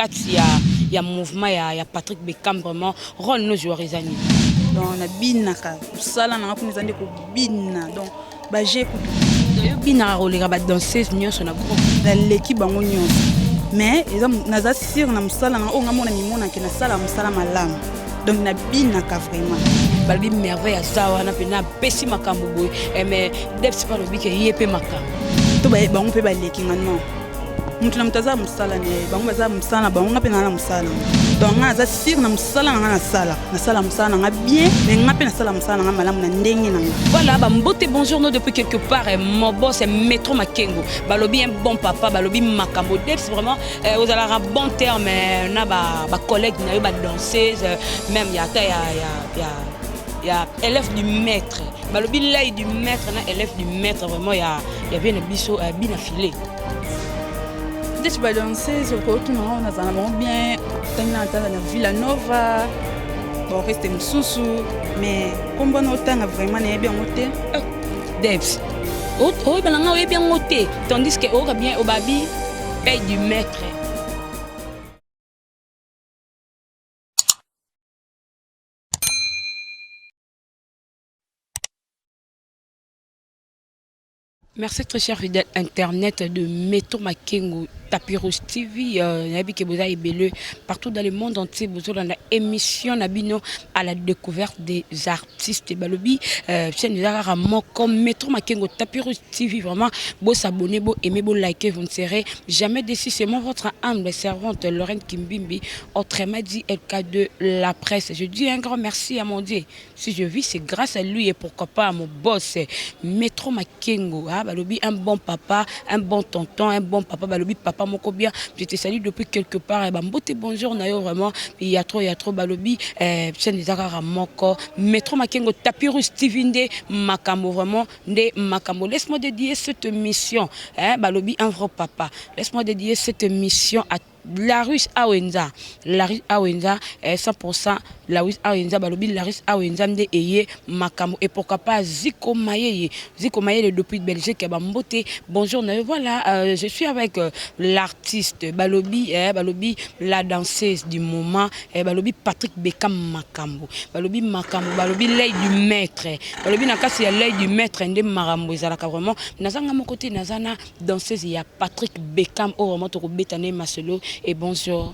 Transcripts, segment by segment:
kati ya mouvement ya Patrick Bekam vraiment rôle nos joueurs ezani. Donc na binaka sala na ko nizande ko bina donc ba j'ai ko yo bina rolera ba danseuse nyonso na groupe na l'équipe bango nyonso mais exemple naza sir na musala na o ngamona mimona ke na sala musala malamu donc na binaka vraiment balbi merveille ya zawa na pena pesi makambo boy mais Debs pas lobi ke yepe makambo to ba bango pe ba leki ngano mutu na mutaza musala ne bango baza musala bango ngapena na musala donc naza sir na musala na sala musala na bien mais ngapena sala musala na malamu na ndenge na voilà ba mbote bonjour nous depuis quelque part mon boss c'est Métro Makengo balobi un bon papa balobi makambo Debs vraiment vous allez un bon terme na ba collègue na yo ba danseuse même il y a élève du maître balobi l'œil du maître na élève du maître vraiment il y a bien un biso bien affilé. Dès que je danser, je retourne dans un bon bien, dans Villa Nova, bon rester Moussou, mais comme on a vraiment bien monté. Debs, oh ben bien monté, tandis que oh bien au babi paye du maître. Merci très cher fidèle internet de Métro Makengo. Tapirous TV, nabi ke boza ebele partout dans le monde entier bozo dans la émission nabino à la découverte des artistes balobi chaîne de moko Métro Makengo Tapirous TV vraiment beau s'abonner beau aimer beau liker vous ne serez jamais déçus c'est moi votre humble servante Lorraine Kimbimbi autrement dit LK de la presse je dis un grand merci à mon Dieu si je vis c'est grâce à lui et pourquoi pas à mon boss Métro Makengo balobi un bon papa un bon tonton un bon papa balobi papa moko bien je te salue depuis quelque part et mbote bonjour na yo vraiment il y a trop balobi chaîne des arts moko Métro Makengo Tapirous TV nde makambo vraiment nde makambo laisse-moi dédier cette mission balobi un vrai papa laisse-moi dédier cette mission à Larus Awenza 100% Larus Awenza balobi Larus Awenza nde eye makambo et pourquoi pas Ziko Mayeye depuis Belgique mbote bonjour voilà je suis avec l'artiste balobi la danseuse du moment balobi Patrick Bekam makambo balobi l'œil du maître balobi nakasi ya l'œil du maître nde makambo ezalaka vraiment nazanga mon côté nazana danseuse ya Patrick Bekam au vraiment to betane masolo. Et bonjour.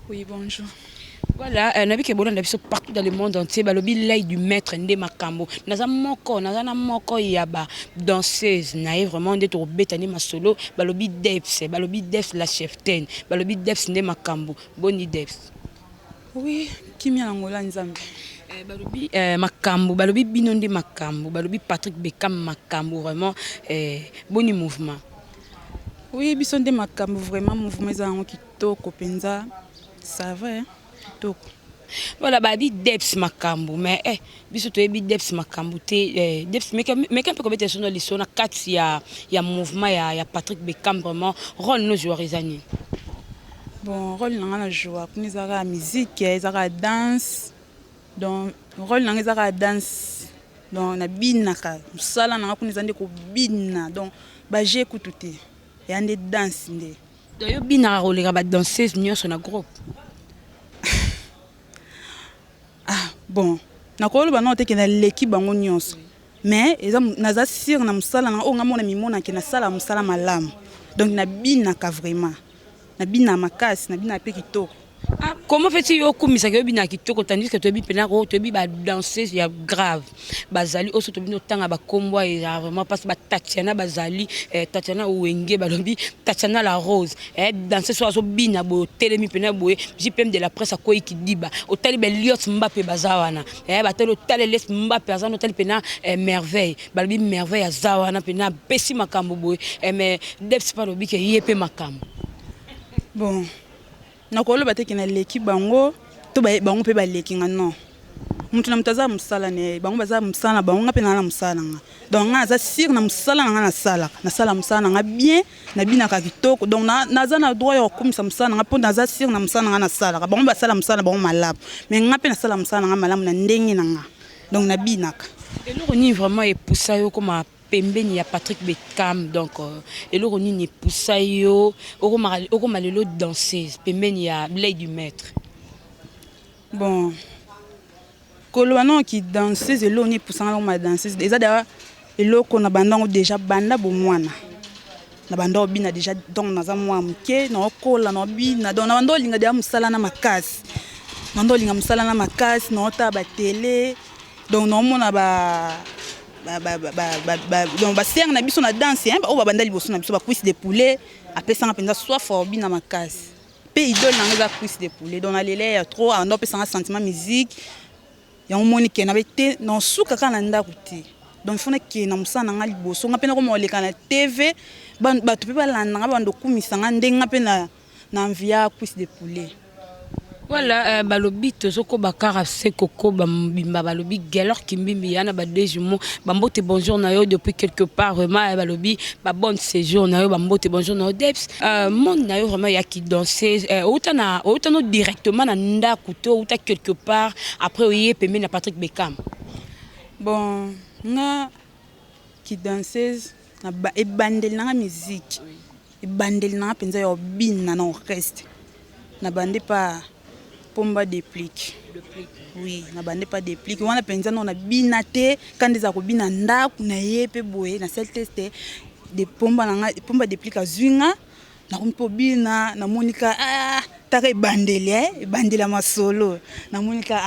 Oui, bonjour. Voilà, nabi ke bolanda biso partout dans le monde entier, balobi l'œil du maître nde makambo. Nazana moko yaba danseuse, nae vraiment nde to betani masolo, balobi Debs la cheftaine, balobi Debs nde makambo. Boni Debs. Oui, kimia langola nzambe. Balobi makambo, balobi bino nde makambo, balobi Patrick Bekam makambo vraiment boni mouvement. Oui, biso nde makambo vraiment mouvement ezango kitoko penza ça va kitoko. Voilà babi Debs makambo mais biso to yebi Debs makambo te Debs mais quand peut commettre sur l'histoire na kati ya mouvement ya Patrick Bekam vraiment rôle nos joueurs ezani. Bon rôle na joueur pour nous la musique ezaka danse donc rôle na ezaka danse donc na binaka sala na ko nizande ko bina donc ba j'ai ko tuté et ande danse nde yo bina rolera ba danseuse nyonso na groupe bon nakolo bana te ke na l'équipe bango nyonso mais exemple naza sir na musala na o ngamona mimona ke na sala musala malamu donc na binaka vraiment na bina makasi na bina pe kitoko. Comment fait-il au commissaire que bina kitoko tandis que tu bi pena ko tu bi ba danseuse ya grave bazali oso to bino tanga ba kombo ya vraiment parce ba Tatiana bazali Tatiana Wenge balobi Tatiana la rose danseuse so bina bo telemi pena boye JPM de la presse ko ikidiba o tali be Liot Mbappé bazawana ba telo tali les Mbappé azano tali pena merveille balobi merveille azawana pena pesi makambo boye mais Debs pas lobi ke yepe makambo bon nakolo bateki na l'équipe bango to bango pe ba leki ngano mutu na mutaza musala ne bango baza musala bango ngapena na musala nga donc ngaza sir na musala nga na sala musala nga bien na bina ka kitoko donc naza na droit ya komisa musala nga po naza sir na musala nga na sala bango ba sala musala bango malabu mais ngapena sala musala nga malamu na ndenge nga donc na binaka et nous on vraiment et pour ça yo comme pembeni ya Patrick Beckham donc eloko nini poussa yo okoma lelo danseuse pembeni ya Blay du Maître. Bon koloba non ki danseuse eloko ni poussa ngoma danseuse eza d'ailleurs eloko na bandango déjà banda bomwana na banda obina déjà donc naza mwa muke na okola na obina donc na banda olinga déjà musala na makasi na ndo olinga musala na makasi na ota ba télé donc na omona donc basenga na biso na danse hein o babanda liboso na biso ba cuisse de poulet apesanga penza soif obina makasi pe idole na nga cuisse de poulet donc na lele ya trop ando pesanga sentiment musique ya omoni ke na bete na suka kana ndako te donc fona ke na musana nga liboso nga pena ko moleka na TV bato pe balanda nga bando kumisa nga ndenga pe na envia cuisse de poulet. Voilà balobi tozoko bakara sekoko bambimba balobi galor kimbimbi yana ba deux jumeaux bambote bonjour na yo depuis quelque part vraiment balobi ba bonne séjour na yo bambote bonjour na yo Debs monde na yo vraiment ya ki danser otana directement na ndako to uta quelque part après oye pembe na Patrick Beckham. Bon nga ki danseuse na ebandel na musique ebandel na penza yo bina na orchestre na bande pas pomba déplique. Oui, na bande pas déplique. On a pensé non na binate quand des akobina ndaku na yepe boye na sel teste de pomba déplique azwinga na kompo bina na monika taka bandela masolo na monika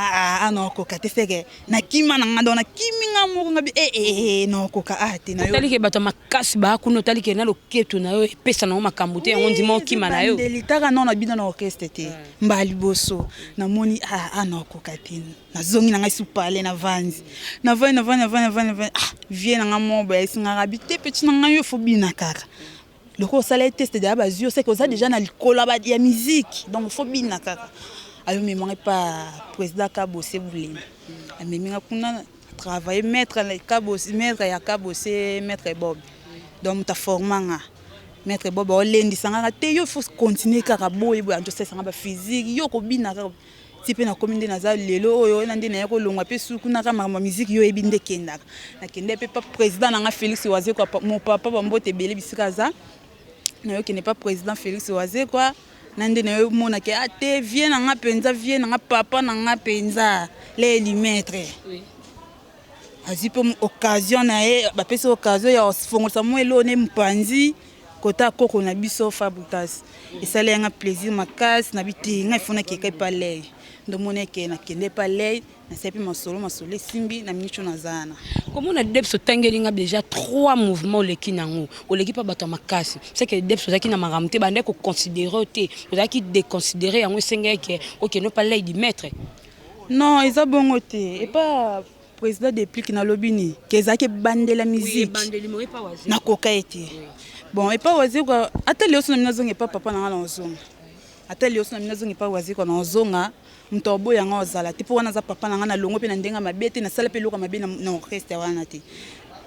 na koka te feke na kima na ngado na kiminga moko ngabi na koka te na yo tali ke bato makasi ba kuno tali ke na loketo na yo pesa na makambo te on dit mon kima na yo bandela non na bina na orchestre te mbali boso na moni na koka te na zongi na ngai supale na vanzi na vie na ngamo ba isinga rabite petit na ngai yo fo bina kaka. Le cours ça test de la base, c'est que ça déjà dans le collab de la musique, donc il faut bien na kaka. Alors mais moi pas président Kabose voulait. Mais moi kuna travailler maître le Kabose maître ya Kabose maître Bob. Donc ta formanga maître Bob o lendi sanga te yo faut continuer kaka boy boy en sanga ba physique yo ko bina kaka. Tipe na commune na za lelo oyo na ndine yako longwa pe suku na kama musique yo ebinde kendaka. Na kende pe pas président na Félix Oazé quoi mon papa bambote belé bisika za. Na yo qui n'est pas président Félix Oazé quoi nande na yo mona ke ate vient na penza vient na papa na penza les limetre oui azi pour occasion na e ba pesa occasion ya fongosa mo elone mpanzi kota koko na biso fabrikas et ça les un plaisir makas na biti ngai fona ke kai palais ndo mona ke na kende palais na sepi masolo simbi na minicho na zana. Comment on a Debs tangelinga déjà 3 mouvements le kinango o l'équipe bato makasi c'est que Debs ozaki na maramte bande ko considérer te ozaki déconsidérer yango senga ke OK no palais du maître non ils a bon te et pas président de plique na lobini ke zaki bande la musique oui, pas wazi na koka ete bon et pas wazi quoi ateli oso na minazonga pas papa na ozonga ateli oso na minazonga pas wazi quoi na ozonga mtobo yanga ozala te po wana za papa na ngana longo pe na ndenga mabete na sala pe loka mabe na orchestre wana te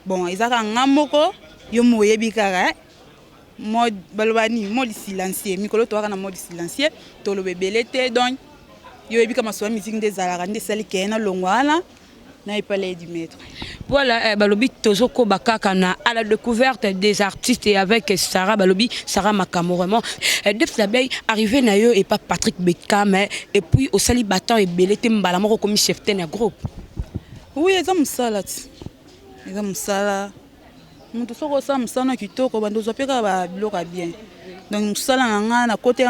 bon ezaka ngamoko yo moyebi kaka mode balobani mode silencieux mikolo to wana mode silencieux to lo bebele te donc yo yebi kama so musique ndezala nde sali kena longo wana na Palais du Maître. Voilà, balobi tozoko bakaka na à la découverte des artistes et avec Sarah balobi Sarah Makamo vraiment Debs Dabey arrivé na yo et pas Patrick Beckham et puis au sali battant et belete mbala moko comme chef ten groupe. Oui, ezam sala. Ezam sala. Mutu soko sa msana kitoko bando zopeka ba bloka bien. Donc sala nga na côté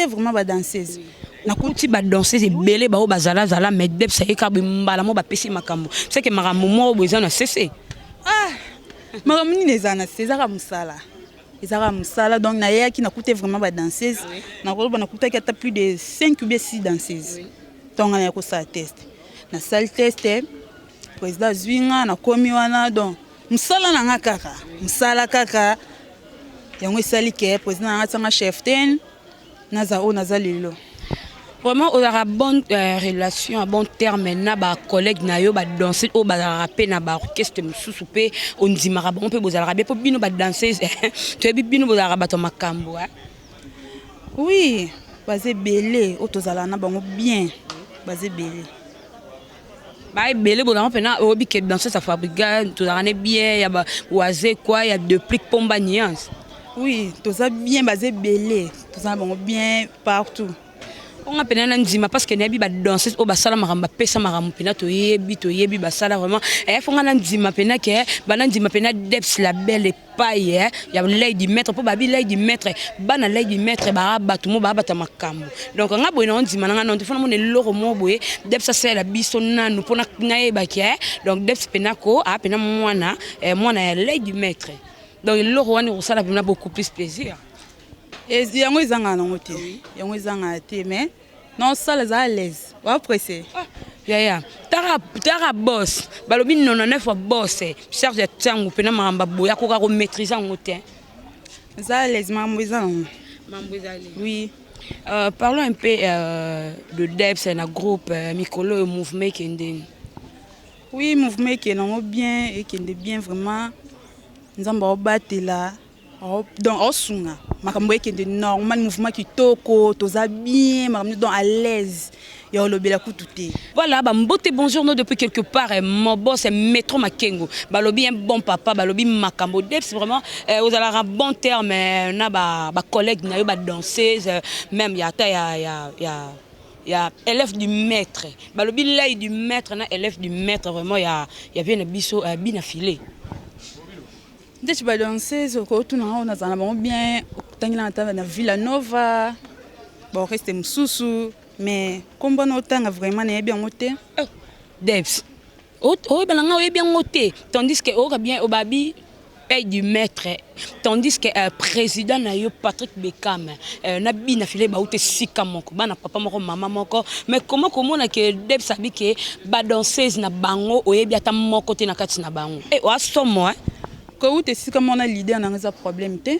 vraiment ba danseuse. Na kuti ba danseuse belé ba o bazala zala mais Debs sa yeka mbala mo ba pesi makambo. C'est que makambo mo besoin na cesser. Makambo ni nezana César musala. Ezara musala donc na yaki na kuti vraiment ba danseuse. Na ko na kuti ata plus de 5 ou 6 danseuses. Donc na ko sa test. Na salle test président Zwinga na komi wana donc musala na nga kaka. Musala kaka. Yango sali ke président na tsanga chef ten naza o naza lelo. Vraiment, on a une bonne relation, un bon terme. Na ba collègue na yo ba danser, o ba rapper na ba orchestre mususupe, on dit marabon pe bozala rabe po bino ba danser. Tu es bino bozala ba to makambo. Oui, basé belé, o tozala na bango bien. Basé belé. Bah, belé, bon, maintenant, au bique dans ça fabrique, tout ça est bien, il y a oisé quoi, il y a deux pliques pomba nuance. Oui, tout ça bien basé belé, tout ça bon bien partout. On a peine nzima parce que nebi ba danser au basala maramba pesa maramba pena to yebi basala vraiment et faut nga nzima pena ke ba nzima pena deps la belle paille ya l'œil du maître pour babi l'œil du maître bana l'œil du maître ba batumo ba bata makambo donc nga boy na nzima nga non te fona mo ne loro mo boye deps ça c'est la biso nanu pona ngaye ba ke donc deps pena ko a pena mwana mwana l'œil du maître donc loro wani rusala pena beaucoup plus plaisir. Et yango izanga na ngote yango izanga te mais non ça les à l'aise wa pressé ya tara boss balobi 99 boss charge tangu pena maramba boya ko ka ko maîtriser ngote za l'aise mambo izanga oui. Parlons un peu de Debs et un groupe Mikolo Mouvement Kende. Oui, Mouvement qui est bien et qui est bien vraiment. Nous avons battu là. Donc, on sunga. Makambo qui est normal, mouvement qui toko, toza bien, makambo donc à l'aise. Et on le bela koututé. Voilà, bah mbote bonjour nous depuis quelque part. Mon boss est Métro Makengo. Balobi un bon papa, balobi makambo. Debs vraiment, vous allez un bon terme. Na ba collègue, na yo ba danseuse, même y a élève du maître. Balobi l'œil du maître, na élève du maître vraiment y a bien biso bien affilé. Dès que je danseuse, on a bien, na Villa Nova, bon reste msusu, mais comme on a vraiment bien moté. Debs, oh bien moté, tandis que oh bien au babi œil du maître, tandis que président na yo Patrick Bekam na bina filé ba outé sika moko bana papa moko maman moko mais comment na que Debs sabi que ba danseuse na bango oyebi ata moko te na kati na bango o asomo ko outé sika mona leader na nga problème te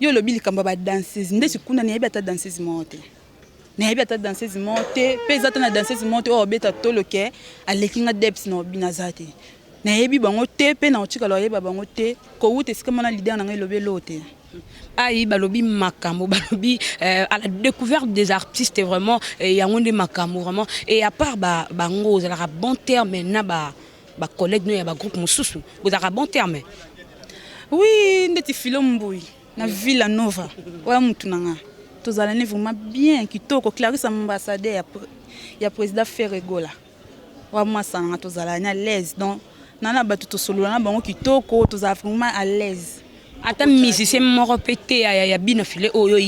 yo lobi likamba ba danseuse ndesi kuna na yebi ata danseuse monte na yebi ata danseuse monte pesa ata na danseuse monte o beta toloke alekinga Debs na binazate na yebi bango te pe na otika lo yeba bango te ko outé sika mona leader na nga lobe lote. Aïe, balobi makambo, balobi à la découverte des artistes vraiment il y a des makambo vraiment et à part bango ça a bon terme na ba collègue nous y a ba groupe mususu vous avez bon terme. Oui, ndeti filomboui na Villa Nova wa mutu nanga tozalani vraiment bien kitoko Clarisse ambassadeur ya président Ferregola wa masanga tozalani à l'aise donc nana batu to solo na bango kitoko tozala vraiment à l'aise. Ata musicien moko pété ya bina filé oyo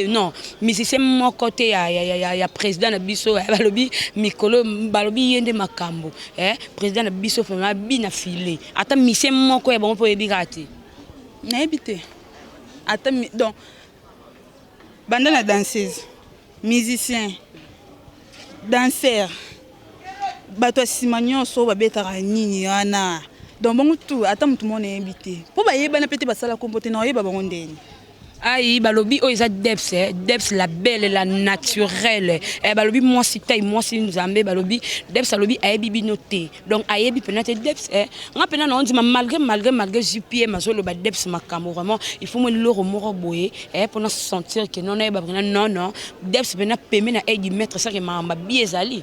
non musicien moko té ya président na biso balobi mikolo balobi yende makambo président na biso vraiment bina filé ata musicien moko ya bango po ebikati na ebité ata donc banda na danseuse musicien danseur bato simanyo so babetaka nini wana donc bon tout attends tout le monde est invité pour ba yeba na pété basala comporter na yeba bango ndeni. Aïe balobi o isa Debs la belle la naturelle balobi moi si taille moi si nous ambe balobi Debs balobi ayebi binoté donc ayebi penate Debs nga pena na on dit malgré JP mazolo ba Debs makambo vraiment il faut me le remoro boye pour nous sentir que non non Debs pena peme na aide mettre ça que mamba biezali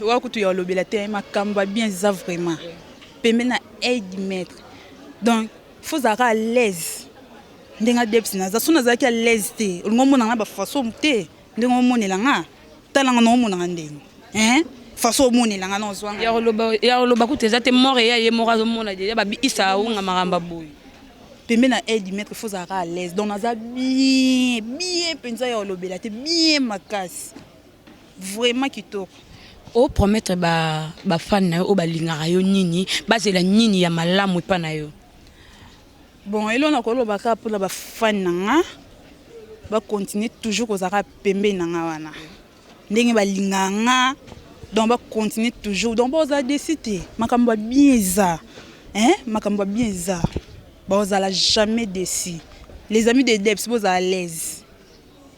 wa kutu ya lobela te makambo bien ça vraiment peme na aide mettre donc faut zara à l'aise ndenga Debs na za sona zaki à l'aise te ngombo na ba façon te ndenga monela nga talanga no mona ndeni façon monela nga no zwanga ya loba ku tezate mort ya ye morazo mona de ba bi isa unga maramba boy pembe na aide mettre faut zara à l'aise donc na za bien penza ya lobela te bien makasi vraiment kitoko o promettre ba fan na o ba lingara yo nini bazela nini ya malamu pa na yo. Bon, et là on a encore le baka pour la fan nanga, va continuer toujours aux arabes pembe nanga wana. Ndenge ba linganga, donc va continuer toujours. Donc on a décidé, makamba bien ça, makamba bien ça. Bah on a jamais décidé. Les amis de Debs vous à l'aise.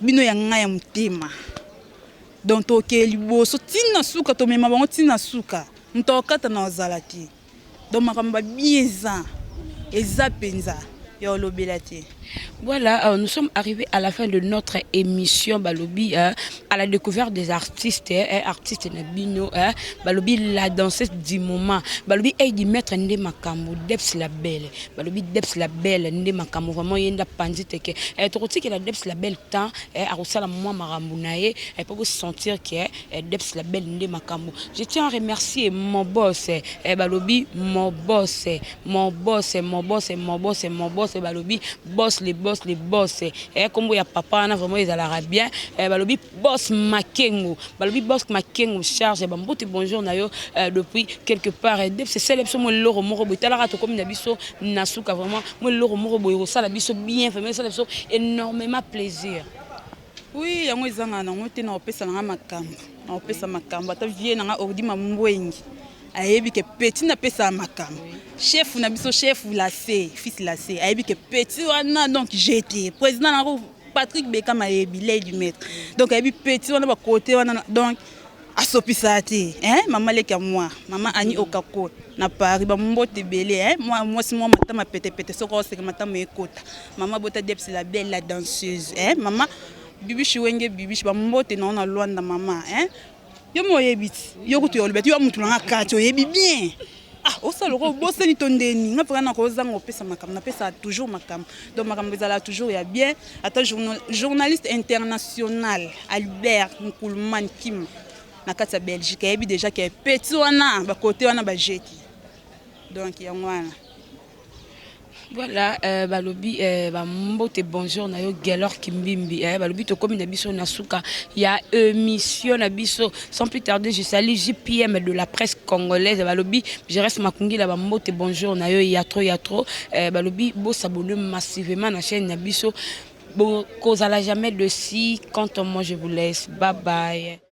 Bino yanga ya mutema. Donc ok liboso tina suka to mema bango tina suka. Mtokata na ozalati. Donc makamba bien ça. Eza penza ya olobela te Voilà, nous sommes arrivés à la fin de notre émission Balobi à la découverte des artistes, artistes Nabino, Balobi la danseuse du moment, Balobi est du maître Ndé Makambo, Debs la belle, Balobi Debs la belle, Ndé Makambo, vraiment yenda pandite que, tu que la Debs la belle temps, à la moi Marambunaye, et pour vous sentir que Debs la belle Ndé Makambo. Je tiens à remercier mon boss, Balobi, mon boss, mon boss, mon boss, mon boss, mon boss, Balobi, boss les boss et comme il y a papa on a vraiment ils allaient bien balobi boss Makengo balobi boss Makengo charge bambote bonjour nayo depuis quelque part et c'est célèbre mo loro moko botala rato comme na biso nasuka vraiment mo loro moko boyo ça la biso bien fait mais ça énormément plaisir. Oui yango ezanga na ngote na opesa na makambo na opesa makambo ata vie na ordi mambwengi ayebi ke petit na pesa makambo chef na biso chef la C fils la C ayebi ke petit wana donc j'étais président na Patrick Bekam ayebi lay du maître donc ayebi petit wana ba côté wana donc asopisa te maman leki à moi maman Ani Okako na Paris ba mbote belé moi si moi matama pété soko c'est que matama ekota maman bota Debs la belle la danseuse maman bibishi wenge bibishi ba mbote na Luanda maman yo mo yebiti yo kutu yo libeti yo mutu na kati yo yebi bien osala ko bosani tondeni nga peka na kozanga opesa makambo na pesa toujours makambo donc makambo ezala toujours ya bien ata journaliste international Albert Nkulman Kim na kati ya Belgique yebi déjà que petit wana ba côté wana ba jeti donc ya ngwana. Voilà, balobi mbote bonjour na yo Gelor Kimbimbi balobi to comme na biso na suka ya émission na biso sans plus tarder je salue JPM de la presse congolaise balobi je reste makungi la mbote bonjour na yo ya trop balobi bo s'abonner massivement na chaîne na biso bon cause à la jamais de si quand moi je vous laisse bye bye.